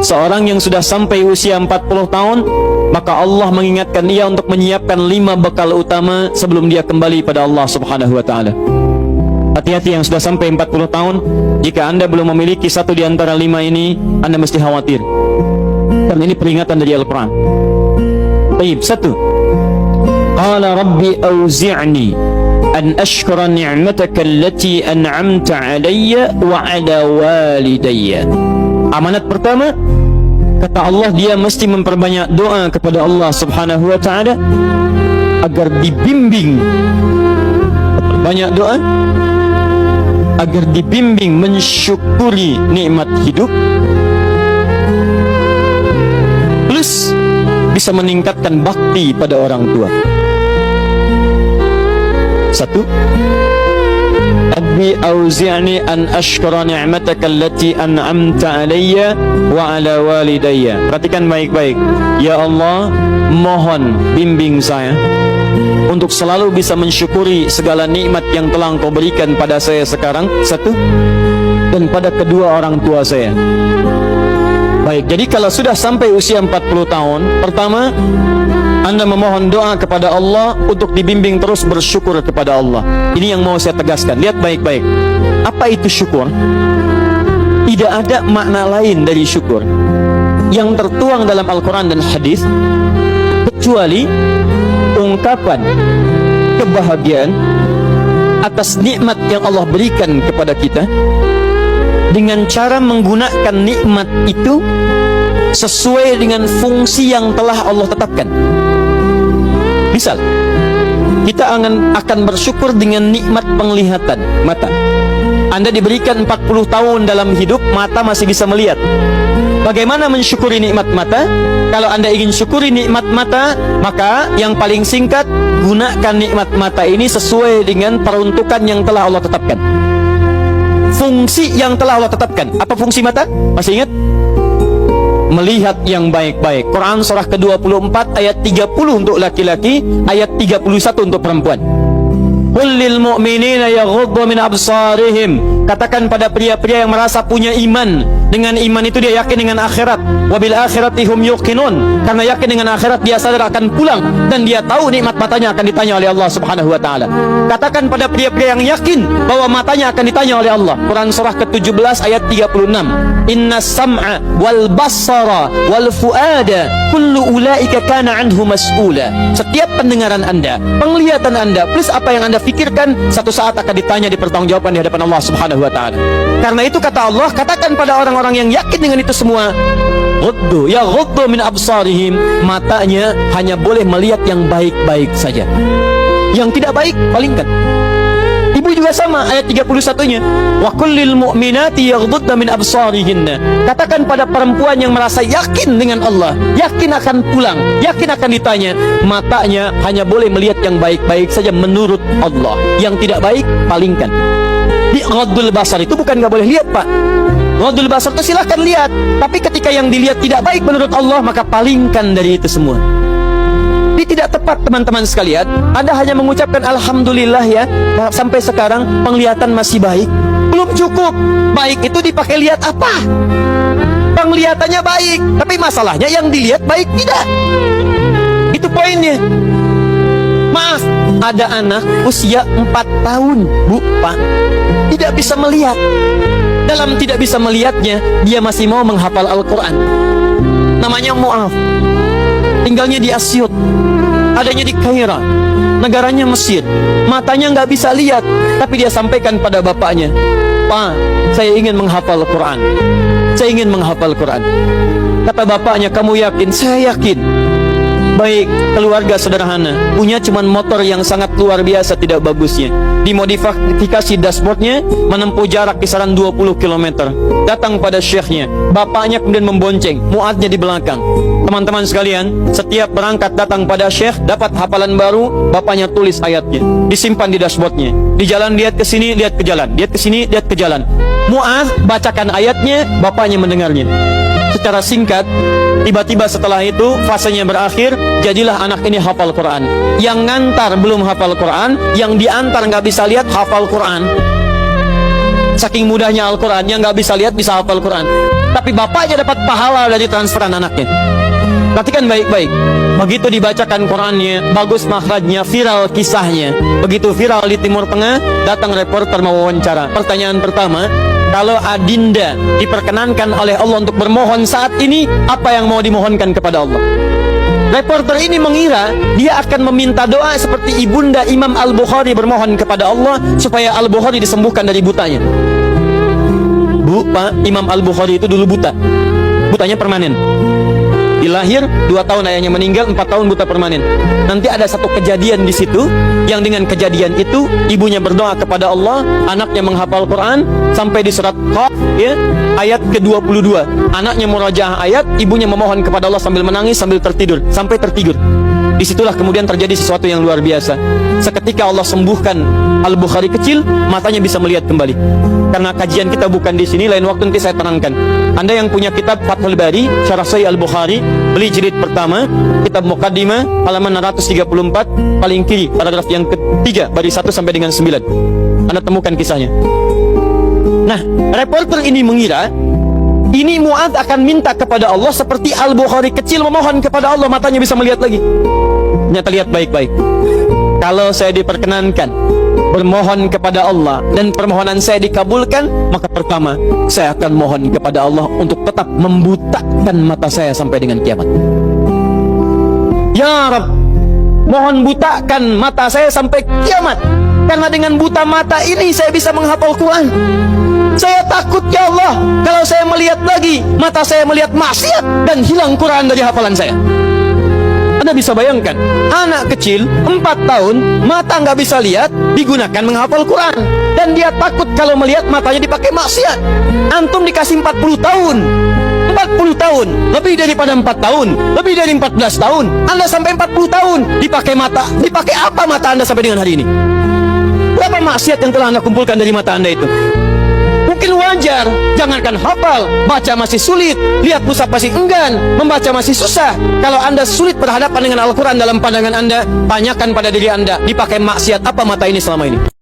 seorang yang sudah sampai usia 40 tahun, maka Allah mengingatkan dia untuk menyiapkan 5 bekal utama sebelum dia kembali pada Allah Subhanahu wa ta'ala. Hati-hati yang sudah sampai 40 tahun. Jika anda belum memiliki satu di antara 5 ini, anda mesti khawatir, karena ini peringatan dari Al-Quran. Baik, 1. Qala rabbi auzi'ni an ashkura ni'mataka allati an'amta alayya wa ala walidayya. Amanat pertama, kata Allah, dia mesti memperbanyak doa kepada Allah Subhanahu wa ta'ala agar dibimbing, banyak doa agar dibimbing mensyukuri nikmat hidup, plus bisa meningkatkan bakti pada orang tua. 1. Rabbi auzi'ni an ashkura ni'mataka allati an'amta alayya wa ala walidayya. Perhatikan baik-baik. Ya Allah, mohon bimbing saya untuk selalu bisa mensyukuri segala nikmat yang telah Engkau berikan pada saya sekarang, 1, dan pada kedua orang tua saya. Baik, jadi kalau sudah sampai usia 40 tahun, pertama, anda memohon doa kepada Allah untuk dibimbing terus bersyukur kepada Allah. Ini yang mau saya tegaskan. Lihat baik-baik. Apa itu syukur? Tidak ada makna lain dari syukur yang tertuang dalam Al-Quran dan hadis kecuali ungkapan kebahagiaan atas nikmat yang Allah berikan kepada kita dengan cara menggunakan nikmat itu sesuai dengan fungsi yang telah Allah tetapkan. Misal, kita akan bersyukur dengan nikmat penglihatan mata. Anda diberikan 40 tahun dalam hidup, mata masih bisa melihat. Bagaimana mensyukuri nikmat mata? Kalau Anda ingin syukuri nikmat mata, maka yang paling singkat, gunakan nikmat mata ini sesuai dengan peruntukan yang telah Allah tetapkan. Fungsi yang telah Allah tetapkan. Apa fungsi mata? Masih ingat? Melihat yang baik-baik. Quran surah ke-24 ayat 30 untuk laki-laki, ayat 31 untuk perempuan. Qul lil mu'minina yaghuddu min absarihim. Katakan pada pria-pria yang merasa punya iman. Dengan iman itu dia yakin dengan akhirat. Wabil akhirati hum yuqinun. Karena yakin dengan akhirat dia sadar akan pulang dan dia tahu nikmat matanya akan ditanya oleh Allah Subhanahu wa taala. Katakan pada pria-pria yang yakin bahwa matanya akan ditanya oleh Allah. Quran surah ke-17 ayat 36. Innas sam'a wal basara wal fuada kullu ulaika kana anhu mas'ula. Setiap pendengaran Anda, penglihatan Anda, plus apa yang Anda fikirkan, satu saat akan ditanya, dipertanggungjawabkan di hadapan Allah Subhanahu wa taala. Karena itu kata Allah, katakan pada orang-orang yang yakin dengan itu semua, ghuddu min absarihim, matanya hanya boleh melihat yang baik-baik saja. Yang tidak baik palingkan. Ibu juga sama, ayat 31-nya. Wa kullil mu'minati yaghdudna min absarihinna. Katakan pada perempuan yang merasa yakin dengan Allah, yakin akan pulang, yakin akan ditanya, matanya hanya boleh melihat yang baik-baik saja menurut Allah. Yang tidak baik palingkan. Di ghaddul basar itu bukan nggak boleh lihat, Pak. Ghaddul basar itu silahkan lihat, tapi ketika yang dilihat tidak baik menurut Allah, maka palingkan dari itu semua. Ini tidak tepat, teman-teman sekalian. Anda hanya mengucapkan alhamdulillah ya, sampai sekarang penglihatan masih baik. Belum cukup. Baik itu dipakai lihat apa? Penglihatannya baik, tapi masalahnya yang dilihat baik tidak. Itu poinnya. Maaf, ada anak usia 4 tahun, Bu, Pak, tidak bisa melihat. Dalam tidak bisa melihatnya, dia masih mau menghafal Al-Quran. Namanya Mu'af. Tinggalnya di Asyut, adanya di Kaira, negaranya Mesir. Matanya nggak bisa lihat, tapi dia sampaikan pada bapaknya, Pak, saya ingin menghafal Quran. Saya ingin menghafal Quran. Kata bapaknya, kamu yakin? Saya yakin. Baik, keluarga sederhana, punya cuman motor yang sangat luar biasa tidak bagusnya. Dimodifikasi dashboardnya, menempuh jarak kisaran 20 km. Datang pada syekhnya, bapaknya kemudian membonceng, muadznya di belakang. Teman-teman sekalian, setiap berangkat datang pada syekh, dapat hafalan baru, bapaknya tulis ayatnya, disimpan di dashboardnya. Di jalan lihat ke sini, lihat ke jalan, lihat ke sini, lihat ke jalan. Muadz bacakan ayatnya, bapaknya mendengarnya. Secara singkat, tiba-tiba setelah itu fasenya berakhir, jadilah anak ini hafal Quran. Yang ngantar belum hafal Quran, yang diantar nggak bisa lihat hafal Quran. Saking mudahnya Al-Quran, yang nggak bisa lihat bisa hafal Quran. tapi bapaknya dapat pahala dari transferan anaknya. Perhatikan baik-baik. Begitu dibacakan Qurannya, bagus makhrajnya, viral kisahnya. Begitu viral di Timur Tengah, datang reporter mewawancara. Pertanyaan pertama, kalau adinda diperkenankan oleh Allah untuk bermohon saat ini, apa yang mau dimohonkan kepada Allah? Reporter ini mengira dia akan meminta doa seperti ibunda Imam Al-Bukhari bermohon kepada Allah supaya Al-Bukhari disembuhkan dari butanya. Bu, Pak, Imam Al-Bukhari itu dulu buta. Butanya permanen. Dilahir 2 tahun ayahnya meninggal, 4 tahun buta permanen. Nanti ada satu kejadian di situ yang dengan kejadian itu ibunya berdoa kepada Allah, anaknya menghafal Quran sampai di surat Qaf ya, ayat ke-22. Anaknya murajaah ayat, ibunya memohon kepada Allah sambil menangis sambil tertidur sampai tertidur. Disitulah kemudian terjadi sesuatu yang luar biasa. Seketika Allah sembuhkan Al-Bukhari kecil, matanya bisa melihat kembali. Karena kajian kita bukan di sini, lain waktu nanti saya terangkan. Anda yang punya kitab Fathul Bari, Syarah Sahih Al-Bukhari, beli jilid pertama, kitab Muqaddimah, halaman 634, paling kiri, paragraf yang ketiga, baris 1 sampai dengan 9. Anda temukan kisahnya. Nah, reporter ini mengira ini Mu'adz akan minta kepada Allah seperti Al-Bukhari kecil memohon kepada Allah, matanya bisa melihat lagi. Ternyata lihat baik-baik. Kalau saya diperkenankan bermohon kepada Allah dan permohonan saya dikabulkan, maka pertama saya akan mohon kepada Allah untuk tetap membutakan mata saya sampai dengan kiamat. Ya Rabb, mohon butakan mata saya sampai kiamat, karena dengan buta mata ini saya bisa menghafal Quran. Saya takut ya Allah, kalau saya melihat lagi, mata saya melihat maksiat dan hilang Quran dari hafalan saya. Anda bisa bayangkan, anak kecil 4 tahun, mata nggak bisa lihat, digunakan menghafal Quran. Dan dia takut kalau melihat matanya dipakai maksiat. Antum dikasih 40 tahun, 40 tahun, lebih daripada 4 tahun, lebih dari 14 tahun, Anda sampai 40 tahun, dipakai mata, dipakai apa mata Anda sampai dengan hari ini? Berapa maksiat yang telah Anda kumpulkan dari mata Anda itu? Mungkin wajar, jangankan hafal, baca masih sulit, lihat mushaf masih enggan, membaca masih susah. Kalau Anda sulit berhadapan dengan Al-Quran dalam pandangan Anda, tanyakan pada diri Anda, dipakai maksiat apa mata ini selama ini?